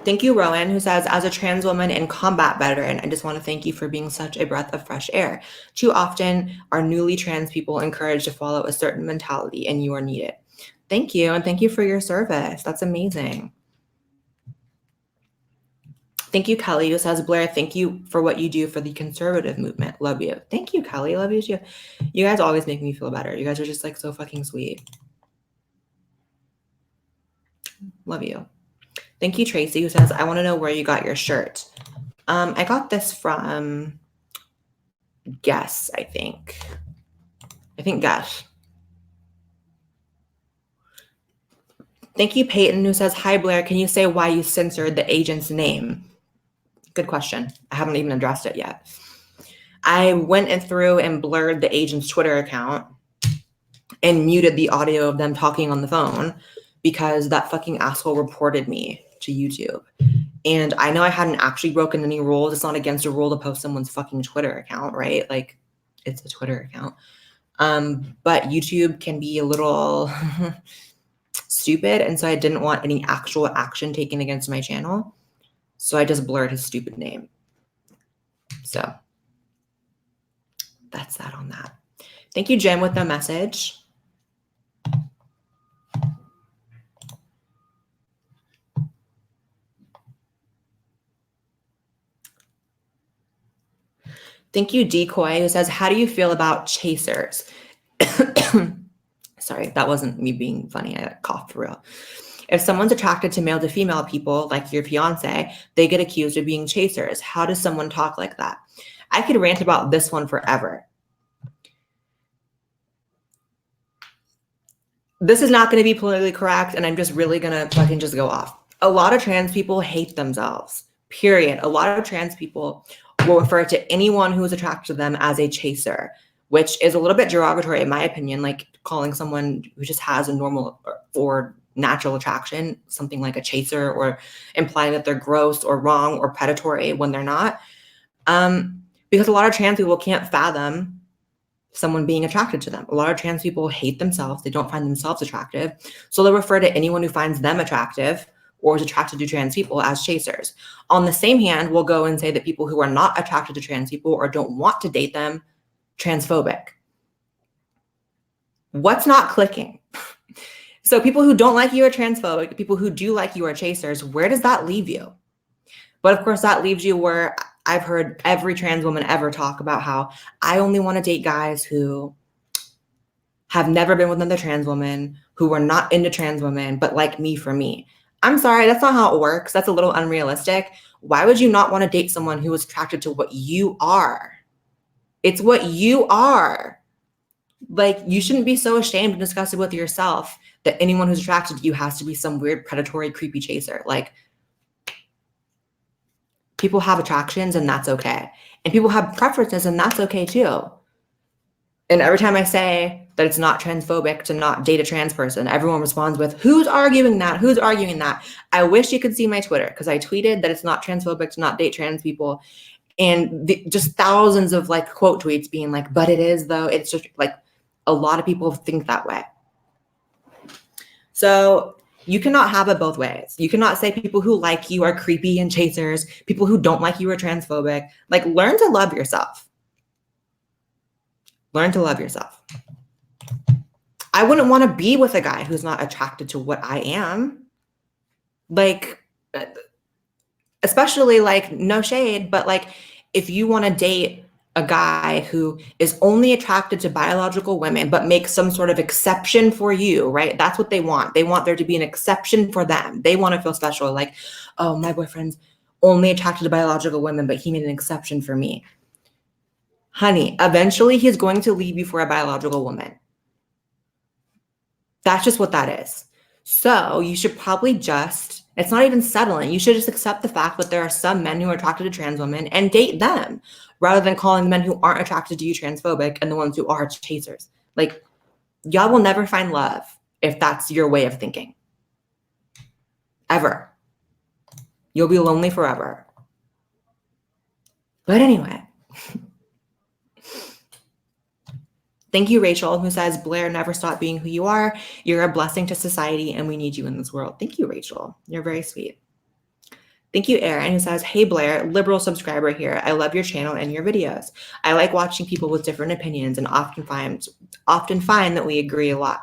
Thank you, Rowan, who says, as a trans woman and combat veteran, I just want to thank you for being such a breath of fresh air. Too often are newly trans people encouraged to follow a certain mentality, and you are needed. Thank you, and thank you for your service. That's amazing. Thank you, Kelly, who says, Blair, thank you for what you do for the conservative movement. Love you. Thank you, Kelly. Love you too. You guys always make me feel better. You guys are just like so fucking sweet. Love you. Thank you, Tracy, who says, I want to know where you got your shirt. I got this from Guess, I think. Guess. Thank you, Peyton, who says, hi, Blair, can you say why you censored the agent's name? Good question. I haven't even addressed it yet. I went through and blurred the agent's Twitter account and muted the audio of them talking on the phone because that fucking asshole reported me to YouTube. And I know I hadn't actually broken any rules. It's not against a rule to post someone's fucking Twitter account, right? Like, it's a Twitter account. But YouTube can be a little stupid. And so I didn't want any actual action taken against my channel. So I just blurred his stupid name. So that's that on that. Thank you, Jim, with the message. Thank you, Decoy, who says, how do you feel about chasers? Sorry, that wasn't me being funny. I coughed for real. If someone's attracted to male to female people, like your fiance, they get accused of being chasers. How does someone talk like that? I could rant about this one forever. This is not going to be politically correct, and I'm just really going to fucking just go off. A lot of trans people hate themselves, period. A lot of trans people will refer to anyone who is attracted to them as a chaser, which is a little bit derogatory in my opinion, like calling someone who just has a normal or natural attraction something like a chaser, or implying that they're gross or wrong or predatory when they're not. Because a lot of trans people can't fathom someone being attracted to them. A lot of trans people hate themselves. They don't find themselves attractive. So they'll refer to anyone who finds them attractive or is attracted to trans people as chasers. On the same hand, we'll go and say that people who are not attracted to trans people or don't want to date them, transphobic. What's not clicking? So people who don't like you are transphobic, people who do like you are chasers. Where does that leave you? But of course, that leaves you where I've heard every trans woman ever talk about how I only want to date guys who have never been with another trans woman, who are not into trans women, but like me for me. I'm sorry, that's not how it works. That's a little unrealistic. Why would you not want to date someone who is attracted to what you are? It's what you are. Like, you shouldn't be so ashamed and disgusted with yourself that anyone who's attracted to you has to be some weird, predatory, creepy chaser. Like, People have attractions and that's okay. And people have preferences and that's okay too. And every time I say that it's not transphobic to not date a trans person, everyone responds with, who's arguing that? Who's arguing that? I wish you could see my Twitter because I tweeted that it's not transphobic to not date trans people. And just thousands of like quote tweets being like, but it is though. It's just like a lot of people think that way. So you cannot have it both ways. You cannot say people who like you are creepy and chasers, people who don't like you are transphobic. Like, learn to love yourself. Learn to love yourself. I wouldn't want to be with a guy who's not attracted to what I am. Like, especially like, no shade, but like, if you want to date a guy who is only attracted to biological women, but makes some sort of exception for you, right? That's what they want. They want there to be an exception for them. They want to feel special. Like, oh, my boyfriend's only attracted to biological women, but he made an exception for me. Honey, eventually he's going to leave you for a biological woman. That's just what that is. So you should probably just, it's not even settling. You should just accept the fact that there are some men who are attracted to trans women and date them, rather than calling the men who aren't attracted to you transphobic and the ones who are chasers. Like, y'all will never find love if that's your way of thinking. Ever. You'll be lonely forever. But anyway. Thank you, Rachel, who says, Blair, never stop being who you are. You're a blessing to society and we need you in this world. Thank you, Rachel. You're very sweet. Thank you, Aaron, who says, hey, Blair, liberal subscriber here. I love your channel and your videos. I like watching people with different opinions and often find that we agree a lot.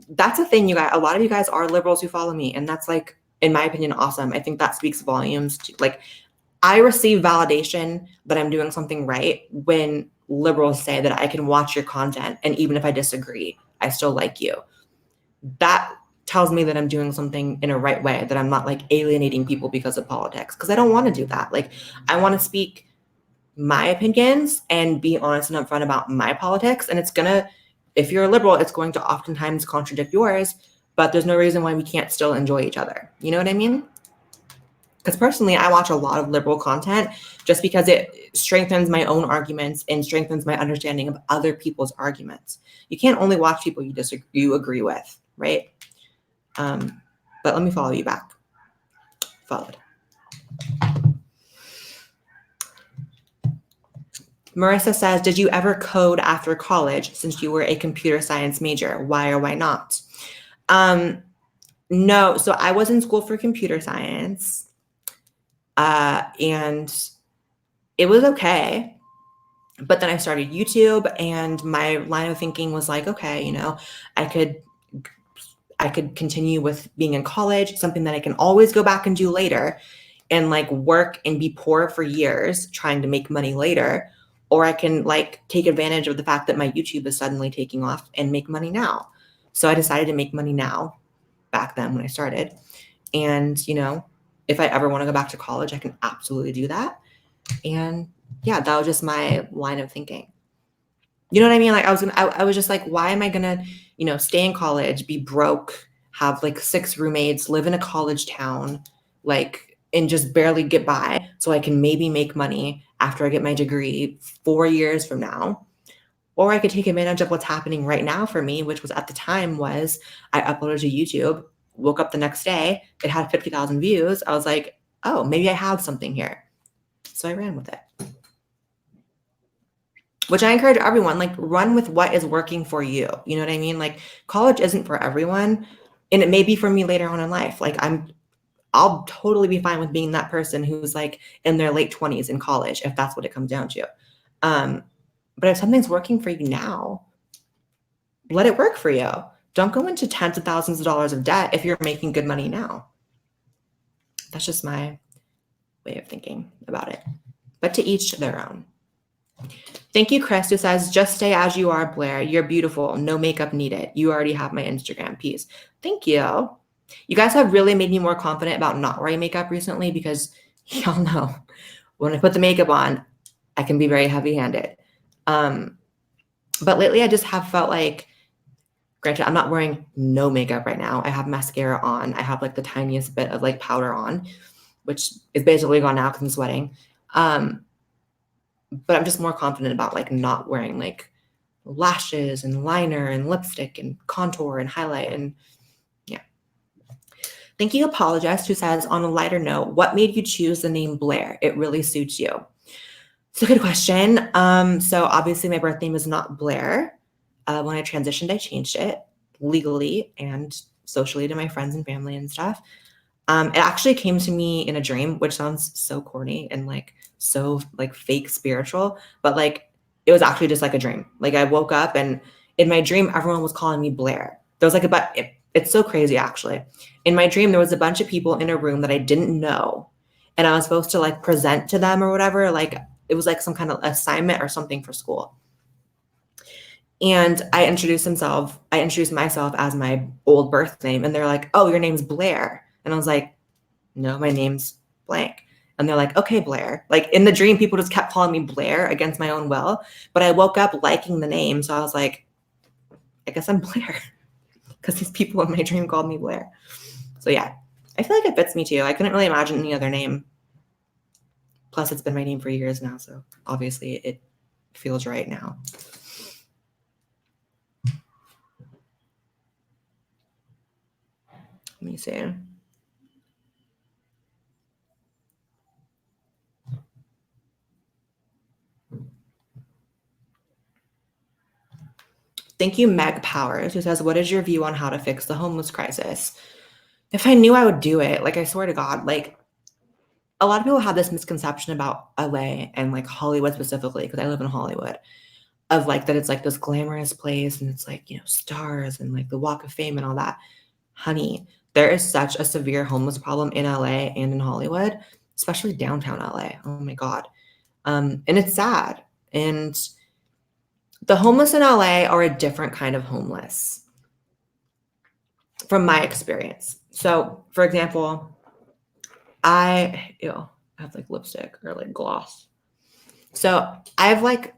That's a thing, you guys. A lot of you guys are liberals who follow me. And that's, like, in my opinion, awesome. I think that speaks volumes to, like, I receive validation that I'm doing something right when liberals say that I can watch your content and even if I disagree, I still like you. That tells me that I'm doing something in a right way, that I'm not like alienating people because of politics, because I don't want to do that. Like, I want to speak my opinions and be honest and upfront about my politics. And it's gonna, if you're a liberal, it's going to oftentimes contradict yours, but there's no reason why we can't still enjoy each other. You know what I mean? Because personally, I watch a lot of liberal content just because it strengthens my own arguments and strengthens my understanding of other people's arguments. You can't only watch people you agree with, right? But let me follow you back. Followed. Marissa says, did you ever code after college since you were a computer science major? Why or why not? No, so I was in school for computer science. And it was okay. But then I started YouTube and my line of thinking was like, okay, you know, I could continue with being in college, something that I can always go back and do later and like work and be poor for years trying to make money later. Or I can like take advantage of the fact that my YouTube is suddenly taking off and make money now. So I decided to make money now back then when I started. And, you know, if I ever want to go back to college, I can absolutely do that. And yeah, that was just my line of thinking. You know what I mean? Like I was just like, why am I going to, you know, stay in college, be broke, have like 6 roommates, live in a college town, like, and just barely get by so I can maybe make money after I get my degree 4 years from now. Or I could take advantage of what's happening right now for me, which was at the time was I uploaded to YouTube, woke up the next day, it had 50,000 views. I was like, oh, maybe I have something here. So I ran with it. Which I encourage everyone, like, run with what is working for you. You know what I mean? Like, college isn't for everyone. And it may be for me later on in life. Like, I'll totally be fine with being that person who's like in their late 20s in college, if that's what it comes down to. But if something's working for you now, let it work for you. Don't go into tens of thousands of dollars of debt if you're making good money now. That's just my way of thinking about it. But to each their own. Thank you, Chris, who says, just stay as you are, Blair. You're beautiful. No makeup needed. You already have my Instagram. Peace. Thank you. You guys have really made me more confident about not wearing makeup recently because y'all know when I put the makeup on, I can be very heavy-handed. But lately I just have felt like, granted, I'm not wearing no makeup right now. I have mascara on. I have like the tiniest bit of like powder on, which is basically gone now because I'm sweating. But I'm just more confident about like not wearing like lashes and liner and lipstick and contour and highlight. And yeah. Thank you, Apologist, who says, on a lighter note, what made you choose the name Blair? It really suits you. It's a good question. So obviously my birth name is not Blair. When I transitioned, I changed it legally and socially to my friends and family and stuff. It actually came to me in a dream, which sounds so corny and like so like fake spiritual, but like it was actually just like a dream. Like I woke up and in my dream, everyone was calling me Blair. There was like it's so crazy actually. In my dream, there was a bunch of people in a room that I didn't know. And I was supposed to like present to them or whatever. Like it was like some kind of assignment or something for school. And I introduced myself as my old birth name. And they're like, oh, your name's Blair. And I was like, no, my name's blank. And they're like, okay, Blair. Like in the dream, people just kept calling me Blair against my own will. But I woke up liking the name. So I was like, I guess I'm Blair. Because these people in my dream called me Blair. So yeah, I feel like it fits me too. I couldn't really imagine any other name. Plus, it's been my name for years now. So obviously it feels right now. Let me see. Thank you, Meg Powers, who says, what is your view on how to fix the homeless crisis? If I knew, I would do it. Like, I swear to God, like a lot of people have this misconception about LA and like Hollywood specifically, because I live in Hollywood, of like that it's like this glamorous place and it's like, you know, stars and like the Walk of Fame and all that. Honey, there is such a severe homeless problem in LA and in Hollywood, especially downtown LA. Oh my God. And it's sad. And the homeless in LA are a different kind of homeless from my experience. So, for example, I have like lipstick or like gloss. So I've like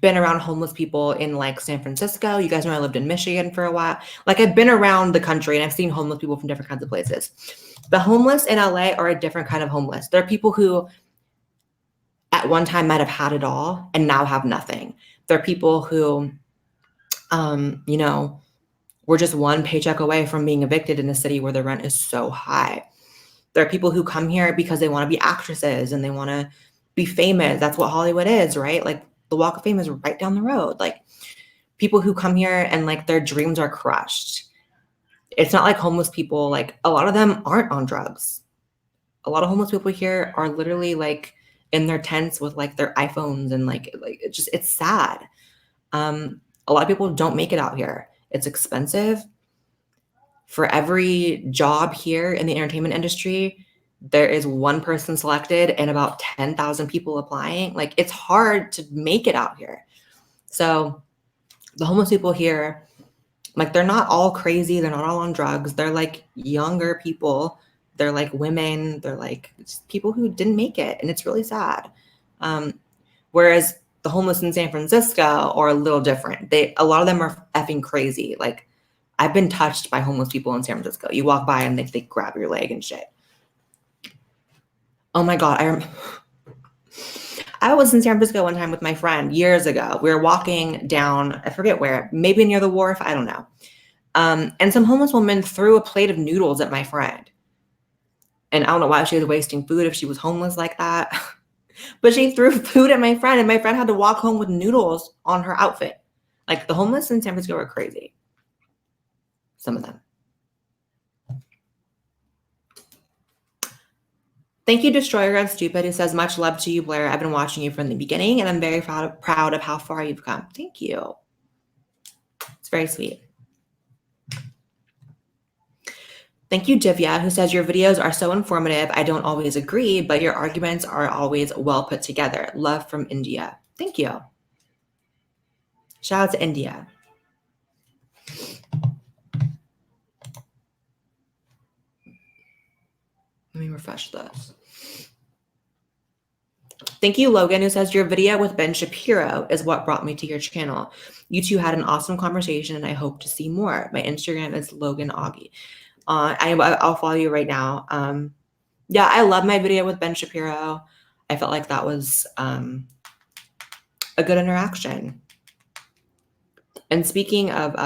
been around homeless people in like San Francisco. You guys know I lived in Michigan for a while. Like I've been around the country and I've seen homeless people from different kinds of places. The homeless in LA are a different kind of homeless. They're people who at one time might have had it all and now have nothing. They're people who, you know, were just one paycheck away from being evicted in a city where the rent is so high. There are people who come here because they want to be actresses and they want to be famous. That's what Hollywood is, right? Like the Walk of Fame is right down the road. Like people who come here and like their dreams are crushed. It's not like homeless people, like a lot of them aren't on drugs. A lot of homeless people here are literally like in their tents with like their iPhones and like it's sad. A lot of people don't make it out here. It's expensive. For every job here in the entertainment industry, there is one person selected and about 10,000 people applying. Like it's hard to make it out here. So the homeless people here, like they're not all crazy. They're not all on drugs. They're like younger people. They're like women. They're like people who didn't make it. And it's really sad. Whereas the homeless in San Francisco are a little different. A lot of them are effing crazy. Like I've been touched by homeless people in San Francisco. You walk by and they grab your leg and shit. Oh my God. I was in San Francisco one time with my friend years ago. We were walking down, I forget where, maybe near the wharf. I don't know. And some homeless woman threw a plate of noodles at my friend. And I don't know why she was wasting food if she was homeless like that. But she threw food at my friend and my friend had to walk home with noodles on her outfit. Like the homeless in San Francisco are crazy. Some of them. Thank you, Destroyer of Stupid, who says, much love to you, Blair. I've been watching you from the beginning and I'm very proud of how far you've come. Thank you. It's very sweet. Thank you, Divya, who says, your videos are so informative. I don't always agree, but your arguments are always well put together. Love from India. Thank you. Shout out to India. Let me refresh this. Thank you, Logan, who says, your video with Ben Shapiro is what brought me to your channel. You two had an awesome conversation and I hope to see more. My Instagram is Logan Augie. I'll follow you right now. Yeah, I love my video with Ben Shapiro. I felt like that was a good interaction. And speaking of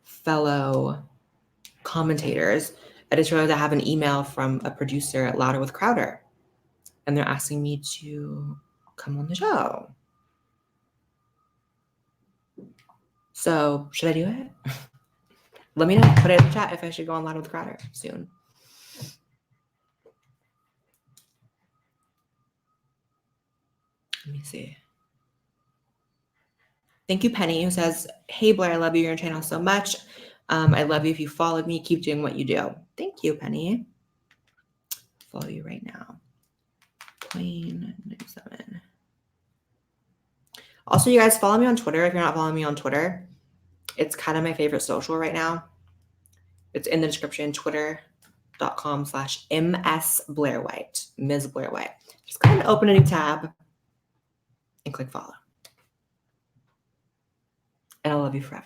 fellow commentators, I just realized I have an email from a producer at Louder with Crowder, and they're asking me to come on the show. So should I do it? Let me know. Put it in the chat if I should go on Louder with Crowder soon. Let me see. Thank you, Penny, who says, "Hey, Blair, I love you, your channel so much. I love you if you followed me. Keep doing what you do." Thank you, Penny. Follow you right now. Queen 97. Also, you guys follow me on Twitter. If you're not following me on Twitter, it's kind of my favorite social right now. It's in the description, twitter.com/MS Blair White, Ms. Blair White. Just go ahead and open a new tab and click follow. And I'll love you forever.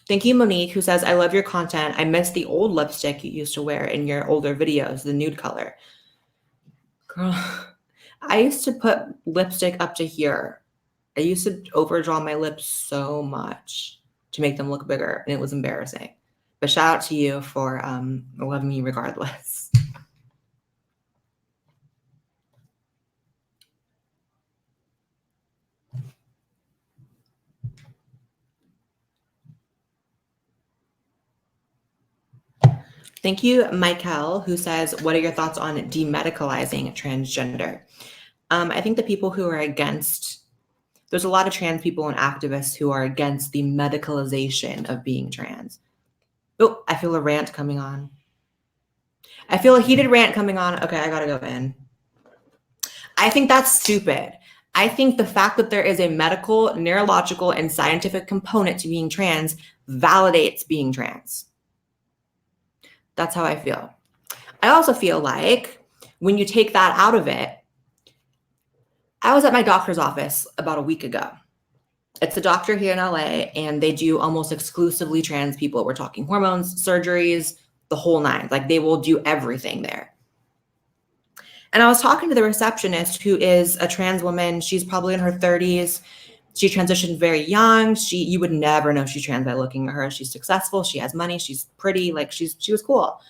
Thank you, Monique, who says, "I love your content. I miss the old lipstick you used to wear in your older videos, the nude color." Girl, I used to put lipstick up to here. I used to overdraw my lips so much to make them look bigger, and it was embarrassing. But shout out to you for loving me regardless. Thank you, Michael, who says, "What are your thoughts on demedicalizing transgender?" I think the people who are against, there's a lot of trans people and activists who are against the medicalization of being trans. Oh, I feel a rant coming on. I feel a heated rant coming on. Okay, I gotta go in. I think that's stupid. I think the fact that there is a medical, neurological, and scientific component to being trans validates being trans. That's how I feel. I also feel like when you take that out of it, I was at my doctor's office about a week ago. It's a doctor here in LA, and they do almost exclusively trans people. We're talking hormones, surgeries, the whole nine. Like, they will do everything there. And I was talking to the receptionist, who is a trans woman. She's probably in her 30s. She transitioned very young. You would never know she's trans by looking at her. She's successful. She has money. She's pretty. Like, she was cool.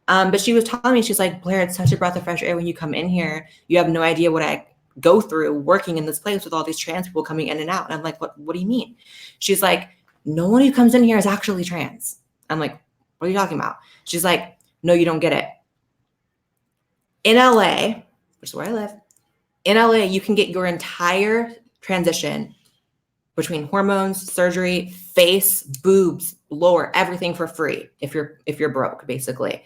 But she was telling me, she's like, "Blair, it's such a breath of fresh air when you come in here. You have no idea what I go through working in this place with all these trans people coming in and out." And I'm like, what do you mean? She's like, "No one who comes in here is actually trans." I'm like, "What are you talking about?" She's like, "No, you don't get it. In LA, which is where I live, in LA, you can get your entire transition between hormones, surgery, face, boobs, lower, everything for free if you're broke, basically.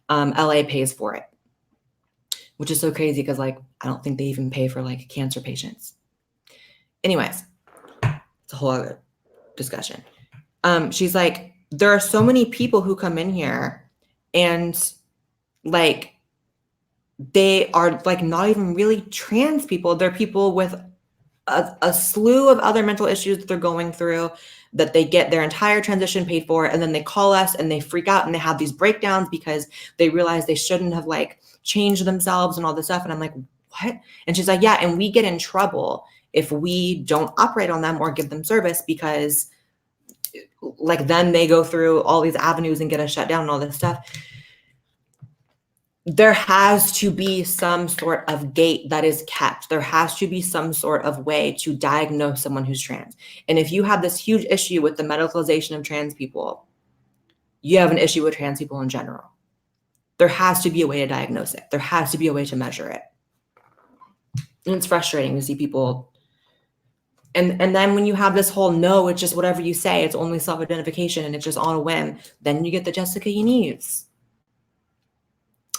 LA pays for it, which is so crazy because, like, I don't think they even pay for, like, cancer patients. Anyways, it's a whole other discussion. She's like, "There are so many people who come in here and, like, they are, like, not even really trans people. They're people with a slew of other mental issues that they're going through, that they get their entire transition paid for, and then they call us and they freak out and they have these breakdowns because they realize they shouldn't have, like, changed themselves and all this stuff." And I'm like, "What?" And she's like, "Yeah, and we get in trouble if we don't operate on them or give them service because, like, then they go through all these avenues and get us shut down and all this stuff." There has to be some sort of gate that is kept. There has to be some sort of way to diagnose someone who's trans. And if you have this huge issue with the medicalization of trans people, you have an issue with trans people in general. There has to be a way to diagnose it. There has to be a way to measure it. And it's frustrating to see people. And then when you have this whole, no, it's just whatever you say, it's only self-identification and it's just on a whim, then you get the Jessica Yanez.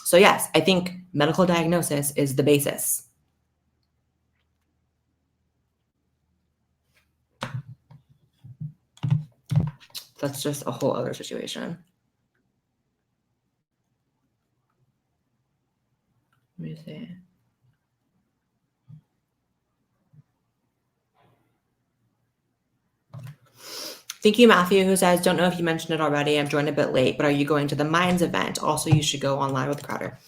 So yes, I think medical diagnosis is the basis. That's just a whole other situation. Let me see. Thank you, Matthew, who says, don't know if you mentioned it already. I've joined a bit late, but are you going to the Minds event? Also, you should go online with Crowder.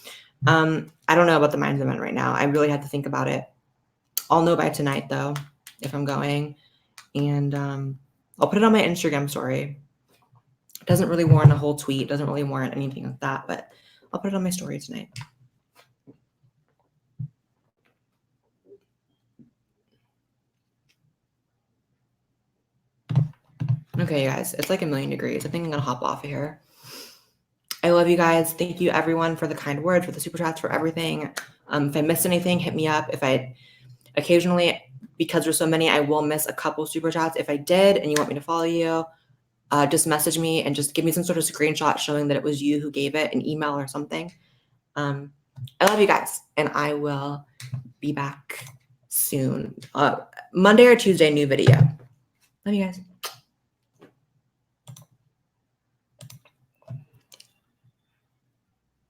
I don't know about the Minds event right now. I really have to think about it. I'll know by tonight, though, if I'm going. And I'll put it on my Instagram story. It doesn't really warrant a whole tweet. Doesn't really warrant anything like that, but I'll put it on my story tonight. Okay, you guys, it's like 1,000,000 degrees. I think I'm gonna hop off of here. I love you guys. Thank you, everyone, for the kind words, for the super chats, for everything. If I missed anything, hit me up. If I occasionally, because there's so many, I will miss a couple super chats. If I did and you want me to follow you, just message me and just give me some sort of screenshot showing that it was you who gave it, an email or something. I love you guys, and I will be back soon. Monday or Tuesday, new video. Love you guys.